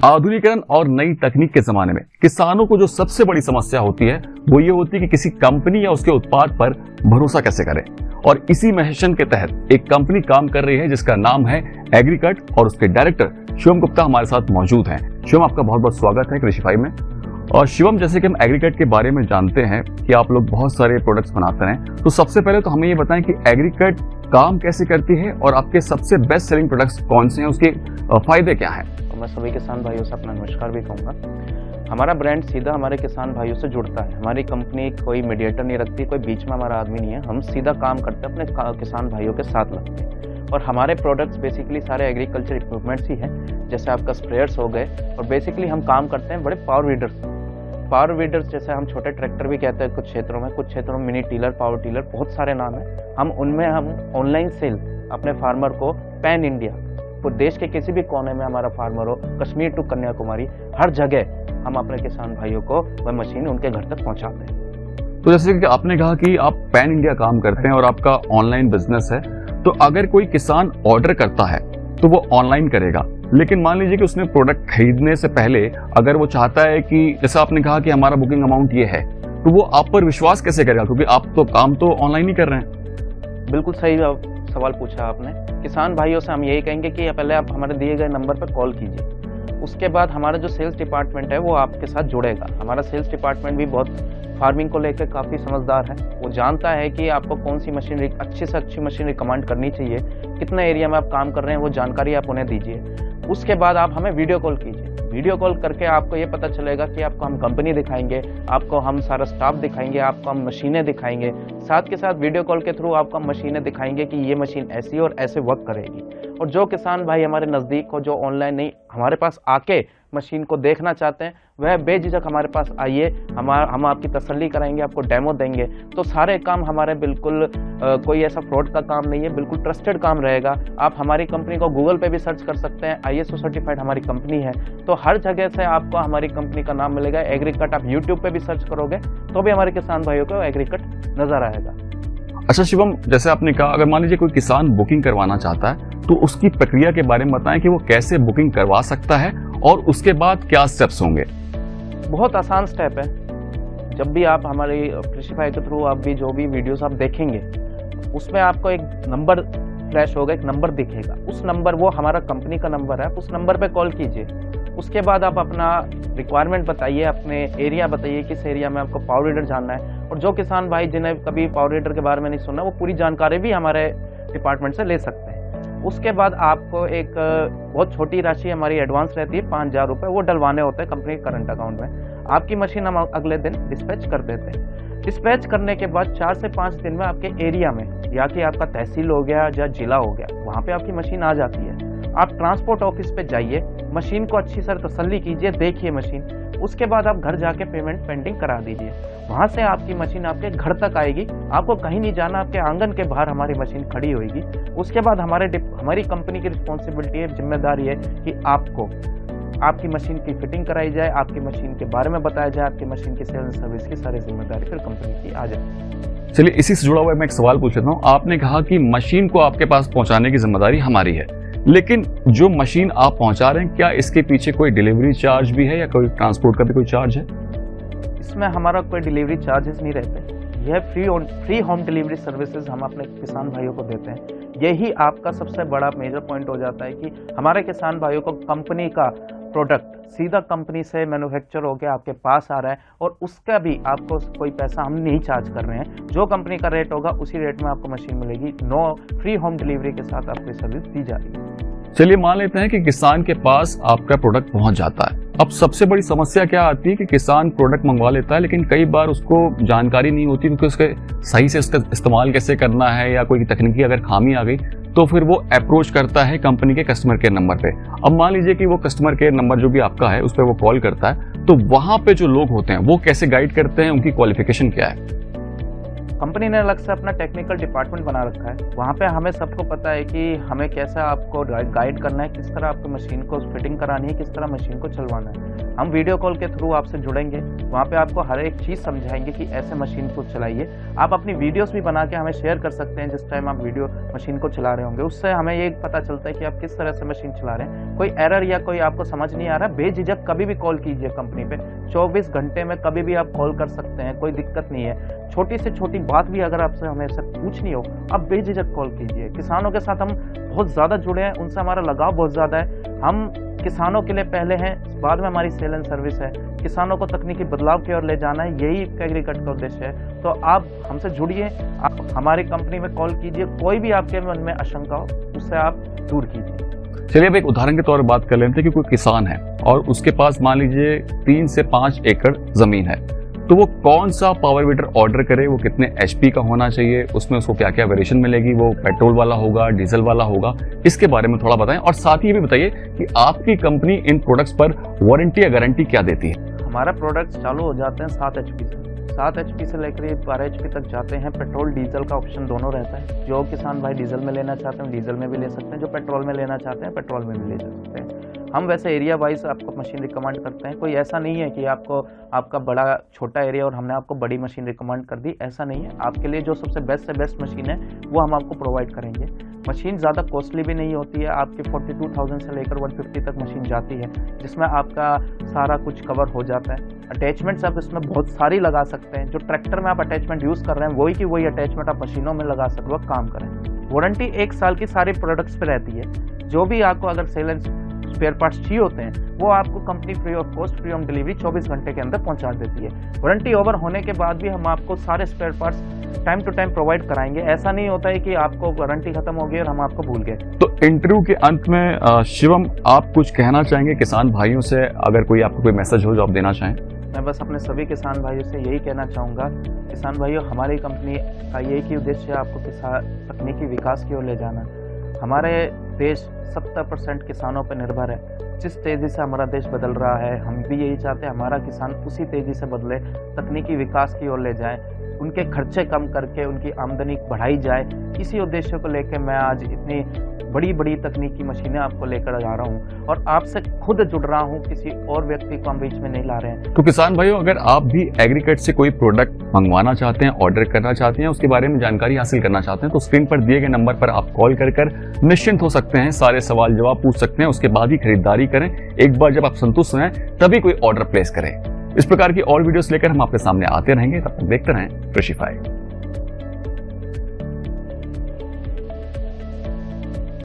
आधुनिकीकरण और नई तकनीक के जमाने में किसानों को जो सबसे बड़ी समस्या होती है वो ये होती है कि किसी कंपनी या उसके उत्पाद पर भरोसा कैसे करें। और इसी मिशन के तहत एक कंपनी काम कर रही है जिसका नाम है एग्रीकट और उसके डायरेक्टर शिवम गुप्ता हमारे साथ मौजूद हैं। शिवम, आपका बहुत बहुत स्वागत है कृषिफाई में। और शिवम, जैसे कि हम एग्रीकट के बारे में जानते हैं कि आप लोग बहुत सारे प्रोडक्ट्स बनाते हैं, तो सबसे पहले तो हमें ये बताएं कि एग्रीकट काम कैसे करती है और आपके सबसे बेस्ट सेलिंग प्रोडक्ट्स कौन से हैं, उसके फायदे क्या हैं। मैं सभी किसान भाइयों से अपना नमस्कार भी कहूँगा। हमारा ब्रांड सीधा हमारे किसान भाइयों से जुड़ता है। हमारी कंपनी कोई मीडिएटर नहीं रखती, कोई बीच में हमारा आदमी नहीं है। हम सीधा काम करते हैं अपने किसान भाइयों के साथ लगते हैं। और हमारे प्रोडक्ट्स बेसिकली सारे एग्रीकल्चर इक्विपमेंट्स ही हैं, जैसे आपका स्प्रेयर्स हो गए। और बेसिकली हम काम करते हैं बड़े पावर वीडर्स जैसे हम छोटे ट्रैक्टर भी कहते हैं कुछ क्षेत्रों में मिनी टीलर, पावर टीलर, बहुत सारे नाम हैं। हम ऑनलाइन सेल अपने फार्मर को पैन इंडिया, तो देश के किसी भी कोने में हमारा फार्मर हो, कश्मीर टू कन्याकुमारी, हर जगह हम अपने किसान भाइयों को वह मशीन उनके घर तक पहुंचाते हैं। तो जैसे कि आपने कहा कि आप पैन इंडिया काम करते हैं और आपका ऑनलाइन बिजनेस है, तो अगर कोई किसान ऑर्डर करता है तो वो ऑनलाइन करेगा, लेकिन मान लीजिए कि उसने प्रोडक्ट खरीदने से पहले अगर वो चाहता है कि जैसा आपने कहा कि हमारा बुकिंग अमाउंट ये है, तो वो आप पर विश्वास कैसे करेगा, क्योंकि आप तो काम तो ऑनलाइन ही कर रहे हैं। बिल्कुल सही सवाल पूछा आपने। किसान भाइयों से हम यही कहेंगे कि पहले आप हमारे दिए गए नंबर पर कॉल कीजिए। उसके बाद हमारा जो सेल्स डिपार्टमेंट है वो आपके साथ जुड़ेगा। हमारा सेल्स डिपार्टमेंट भी बहुत फार्मिंग को लेकर काफ़ी समझदार है। वो जानता है कि आपको कौन सी मशीन अच्छी से अच्छी मशीन रिकमेंड करनी चाहिए, कितने एरिया में आप काम कर रहे हैं वो जानकारी आप उन्हें दीजिए। उसके बाद आप हमें वीडियो कॉल कीजिए। वीडियो कॉल करके आपको ये पता चलेगा कि आपको हम कंपनी दिखाएंगे, आपको हम सारा स्टाफ दिखाएंगे, आपको हम मशीनें दिखाएंगे। साथ के साथ वीडियो कॉल के थ्रू आपको हम मशीनें दिखाएंगे कि ये मशीन ऐसी और ऐसे वर्क करेगी। और जो किसान भाई हमारे नज़दीक हो, जो ऑनलाइन नहीं हमारे पास आके मशीन को देखना चाहते हैं, वह बेझिझक हमारे पास आइए। हम आपकी तसल्ली कराएंगे, आपको डेमो देंगे। तो सारे काम हमारे बिल्कुल कोई ऐसा फ्रॉड का काम नहीं है, बिल्कुल ट्रस्टेड काम रहेगा। आप हमारी कंपनी को गूगल पे भी सर्च कर सकते हैं, ISO सर्टिफाइड हमारी कंपनी है। तो हर जगह से आपको हमारी कंपनी का नाम मिलेगा। एग्रीकट आप यूट्यूब पे भी सर्च करोगे तो भी हमारे किसान भाइयों को एग्रीकट नजर आएगा। अच्छा शिवम, जैसे आपने कहा अगर मान लीजिए कोई किसान बुकिंग करवाना चाहता है तो उसकी प्रक्रिया के बारे में बताएं कि वो कैसे बुकिंग करवा सकता है और उसके बाद क्या स्टेप्स होंगे। बहुत आसान स्टेप है। जब भी आप हमारी कृषिफाई के थ्रू आप भी जो भी वीडियोस आप देखेंगे उसमें आपको एक नंबर फ्लैश होगा, एक नंबर दिखेगा। उस नंबर, वो हमारा कंपनी का नंबर है, उस नंबर पे कॉल कीजिए। उसके बाद आप अपना रिक्वायरमेंट बताइए, अपने एरिया बताइए, किस एरिया में आपको पावर रीडर जानना है। और जो किसान भाई जिन्हें कभी पावर रीडर के बारे में नहीं सुना, वो पूरी जानकारी भी हमारे डिपार्टमेंट से ले सकते हैं। उसके बाद आपको एक बहुत छोटी राशि हमारी एडवांस रहती है, 5,000 रुपये, वो डलवाने होते हैं कंपनी के करंट अकाउंट में। आपकी मशीन हम अगले दिन डिस्पैच कर देते हैं। डिस्पैच करने के बाद 4 से 5 दिन में आपके एरिया में, या कि आपका तहसील हो गया या जिला हो गया, वहाँ पे आपकी मशीन आ जाती है। आप ट्रांसपोर्ट ऑफिस पे जाइए, मशीन को अच्छी से तसल्ली कीजिए, देखिए मशीन। उसके बाद आप घर जाके पेमेंट पेंडिंग करा दीजिए। वहाँ से आपकी मशीन आपके घर तक आएगी। आपको कहीं नहीं जाना, आपके आंगन के बाहर हमारी मशीन खड़ी होगी। उसके बाद हमारी कंपनी की रिस्पॉन्सिबिलिटी है, जिम्मेदारी है कि आपको आपकी मशीन की फिटिंग कराई जाए, आपकी मशीन के बारे में बताया जाए, आपकी मशीन की सेल सर्विस की सारी जिम्मेदारी फिर कंपनी की आ जाए। चलिए, इसी से जुड़ा हुआ मैं एक सवाल पूछ लेता हूँ। आपने कहा कि मशीन को आपके पास पहुंचाने की जिम्मेदारी हमारी है, लेकिन जो मशीन आप पहुंचा रहे हैं, क्या इसके पीछे कोई डिलीवरी चार्ज भी है या कोई ट्रांसपोर्ट का भी कोई चार्ज है? इसमें हमारा कोई डिलीवरी चार्जेस नहीं रहते। यह फ्री होम डिलीवरी सर्विसेज हम अपने किसान भाइयों को देते हैं। यही आपका सबसे बड़ा मेजर पॉइंट हो जाता है कि हमारे किसान भाइयों को कंपनी का प्रोडक्ट सीधा कंपनी से मैन्युफैक्चर होकर आपके पास आ रहा है, और उसका भी आपको कोई पैसा हम नहीं चार्ज कर रहे हैं। जो कंपनी का रेट होगा उसी रेट में आपको मशीन मिलेगी। फ्री होम डिलीवरी के साथ आपको सर्विस दी जा रही है। चलिए, मान लेते हैं कि किसान के पास आपका प्रोडक्ट पहुंच जाता है। अब सबसे बड़ी समस्या क्या आती है कि किसान प्रोडक्ट मंगवा लेता है, लेकिन कई बार उसको जानकारी नहीं होती कि उसके सही से उसका इस्तेमाल कैसे करना है, या कोई तकनीकी अगर खामी आ गई तो फिर वो अप्रोच करता है कंपनी के कस्टमर केयर नंबर पे। अब मान लीजिए कि वो कस्टमर केयर नंबर जो भी आपका है उस पर वो कॉल करता है, तो वहां पे जो लोग होते हैं वो कैसे गाइड करते हैं, उनकी क्वालिफिकेशन क्या है? कंपनी ने अलग से अपना टेक्निकल डिपार्टमेंट बना रखा है। वहाँ पे हमें सबको पता है कि हमें कैसा आपको गाइड करना है, किस तरह आपको मशीन को फिटिंग करानी है, किस तरह मशीन को चलवाना है। हम वीडियो कॉल के थ्रू आपसे जुड़ेंगे, वहाँ पे आपको हर एक चीज़ समझाएंगे कि ऐसे मशीन को चलाइए। आप अपनी वीडियोस भी बना के हमें शेयर कर सकते हैं जिस टाइम आप वीडियो मशीन को चला रहे होंगे। उससे हमें ये पता चलता है कि आप किस तरह से मशीन चला रहे हैं। कोई एरर या कोई आपको समझ नहीं आ रहा, बेझिझक कभी भी कॉल कीजिए कंपनी पे। 24 घंटे में कभी भी आप कॉल कर सकते हैं, कोई दिक्कत नहीं है। छोटी से छोटी बात भी अगर आपसे हमें से पूछनी हो, आप बेझिझक कॉल कीजिए। किसानों के साथ हम बहुत ज़्यादा जुड़े हैं, उनसे हमारा लगाव बहुत ज़्यादा है। हम किसानों के लिए पहले हैं, बाद में हमारी सेल एंड सर्विस है। किसानों को तकनीकी बदलाव की ओर ले जाना है, यही एग्रीकट का उद्देश्य है। तो आप हमसे जुड़िए, आप हमारी कंपनी में कॉल कीजिए, कोई भी आपके मन में आशंका हो उससे आप दूर कीजिए। चलिए अब एक उदाहरण के तौर पर बात कर लेते हैं कि कोई किसान है और उसके पास मान लीजिए 3 से 5 एकड़ जमीन है, तो वो कौन सा पावर वीडर ऑर्डर करे, वो कितने HP का होना चाहिए, उसमें उसको क्या क्या वेरिएशन मिलेगी, वो पेट्रोल वाला होगा, डीजल वाला होगा, इसके बारे में थोड़ा बताएं। और साथ ही ये भी बताइए कि आपकी कंपनी इन प्रोडक्ट्स पर वारंटी या गारंटी क्या देती है। हमारा प्रोडक्ट्स चालू हो जाते हैं 7 HP से। 7 HP से लेकर 12 HP तक जाते हैं। पेट्रोल डीजल का ऑप्शन दोनों रहता है। जो किसान भाई डीजल में लेना चाहते हैं डीजल में भी ले सकते हैं, जो पेट्रोल में लेना चाहते हैं पेट्रोल में भी ले सकते हैं। हम वैसे एरिया वाइज आपको मशीन रिकमेंड करते हैं। कोई ऐसा नहीं है कि आपका बड़ा छोटा एरिया और हमने आपको बड़ी मशीन रिकमेंड कर दी, ऐसा नहीं है। आपके लिए जो सबसे बेस्ट से बेस्ट मशीन है वो हम आपको प्रोवाइड करेंगे। मशीन ज़्यादा कॉस्टली भी नहीं होती है। आपके 42,000 से लेकर 150 तक मशीन जाती है, जिसमें आपका सारा कुछ कवर हो जाता है। अटैचमेंट्स आप इसमें बहुत सारी लगा सकते हैं। जो ट्रैक्टर में आप अटैचमेंट यूज़ कर रहे हैं वही की वही अटैचमेंट आप मशीनों में लगा सकते हो, काम करें। वारंटी 1 साल की सारे प्रोडक्ट्स पे रहती है। जो भी आपको अगर सेल एंड स्पेयर पार्ट्स चाहिए होते हैं वो आपको company free of cost, free home delivery 24 घंटे के अंदर पहुंचा देती है। वारंटी ओवर होने के बाद भी हम आपको सारे spare parts time to time provide कराएंगे। ऐसा नहीं होता है कि आपको वारंटी खत्म हो गई और हम आपको भूल गए। तो इंटरव्यू के अंत में शिवम, आप कुछ कहना चाहेंगे किसान भाइयों से? अगर कोई आपको कोई मैसेज हो जो आप देना चाहें। मैं बस अपने सभी किसान भाइयों से यही कहना चाहूँगा, किसान भाइयों, हमारी कंपनी का एक ही उद्देश्य है आपको तकनीकी विकास की ओर ले जाना। हमारे देश 70% किसानों पर निर्भर है। जिस तेज़ी से हमारा देश बदल रहा है, हम भी यही चाहते हैं हमारा किसान उसी तेज़ी से बदले, तकनीकी विकास की ओर ले जाए, उनके खर्चे कम करके उनकी आमदनी बढ़ाई जाए। इसी उद्देश्य को लेकर मैं आज इतनी बड़ी बड़ी तकनीकी मशीनें आपको लेकर जा रहा हूं और आपसे खुद जुड़ रहा हूं, किसी और व्यक्ति को हम बीच में नहीं ला रहे हैं। तो किसान भाइयों, अगर आप भी एग्रीकट से कोई प्रोडक्ट मंगवाना चाहते हैं, ऑर्डर करना चाहते हैं, उसके बारे में जानकारी हासिल करना चाहते हैं, तो स्क्रीन पर दिए गए नंबर पर आप कॉल कर निश्चिंत हो सकते हैं, सारे सवाल जवाब पूछ सकते हैं, उसके बाद ही खरीदारी करें। एक बार जब आप संतुष्ट हैं तभी कोई ऑर्डर प्लेस करें। इस प्रकार की और वीडियोस लेकर हम आपके सामने आते रहेंगे। तब तक देखते रहें कृषिफाई।